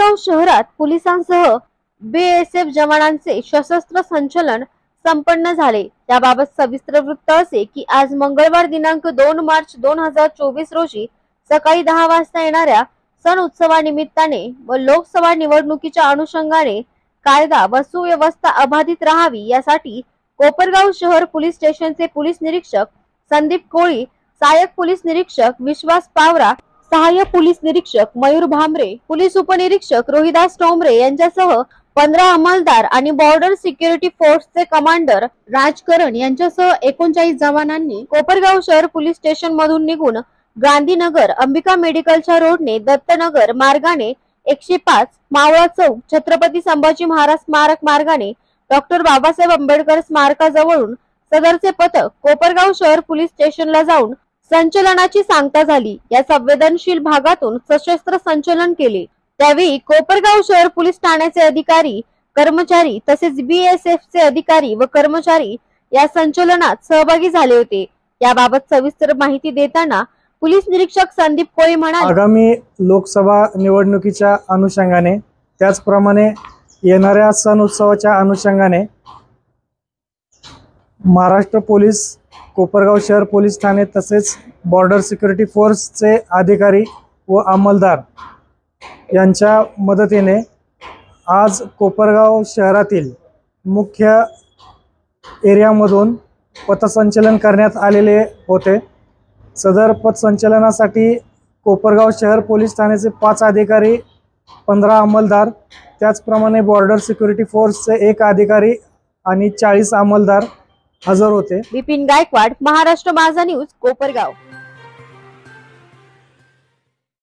कोपरगाव शहरात पोलिसांसह बीएसएफ जवानांचे सशस्त्र संचलन संपन्न झाले। त्याबाबत सविस्तर वृत्त असे की आज मंगळवार दिनांक 2 मार्च 2024 रोजी सकाळी 10 वाजता येणाऱ्या सण उत्सवानिमित्ताने व लोकसभा निवडणुकीच्या अनुषंगाने कायदा व सुव्यवस्था अबाधित राहावी यासाठी कोपरगाव शहर पोलीस स्टेशनचे पोलीस निरीक्षक संदीप कोळी, सहाय्यक पोलीस निरीक्षक विश्वास पावरा, सहाय्यक पोलीस निरीक्षक मयूर भामरे, पोलीस उपनिरीक्षक रोहिदास टोंबरे यांच्यासह 15 अंमलदार आणि बॉर्डर सिक्युरिटी फोर्सचे कमांडर राजकरण यांच्यासह 39 जवानांनी कोपरगाव शहर पोलीस स्टेशन मधून निघून गांधीनगर अंबिका मेडिकलच्या रोडने दत्तनगर मार्गाने 105 मावळा चौक छत्रपती संभाजी महाराज स्मारक मार्गाने डॉक्टर बाबासाहेब आंबेडकर स्मारकाजवळून सदरचे पथक कोपरगाव शहर पोलीस स्टेशनला जाऊन संचलनाची सांगता झाली। या संवेदनशील भागातून सशस्त्र संचलन केले। त्यावेळी कोपरगाव शहर पोलीस ठाण्याचे अधिकारी कर्मचारी तसेच बीएसएफ चे अधिकारी व कर्मचारी या संचलनात सहभागी झाले होते। याबाबत सविस्तर माहिती देताना पोलीस निरीक्षक संदीप कोळी म्हणाले, आगामी लोकसभा निवडणुकीच्या अनुषंगाने त्याचप्रमाणे येणाऱ्या सण उत्सवाच्या अनुषंगाने महाराष्ट्र पोलीस कोपरगाव शहर पोलीस ठाणे तसेच बॉर्डर सिक्युरिटी फोर्सचे अधिकारी व अंमलदार यांच्या मदतीने आज कोपरगाव शहरातील मुख्य एरियामधून पथसंचलन करण्यात आलेले होते। सदर पथसंचलनासाठी कोपरगाव शहर पोलीस ठाण्याचे 5 अधिकारी, 15 अंमलदार, त्याचप्रमाणे बॉर्डर सिक्युरिटी फोर्सचे 1 अधिकारी आणि 40 अंमलदार हजर होते। विपिन गायकवाड, महाराष्ट्र माझा न्यूज, कोपरगाव।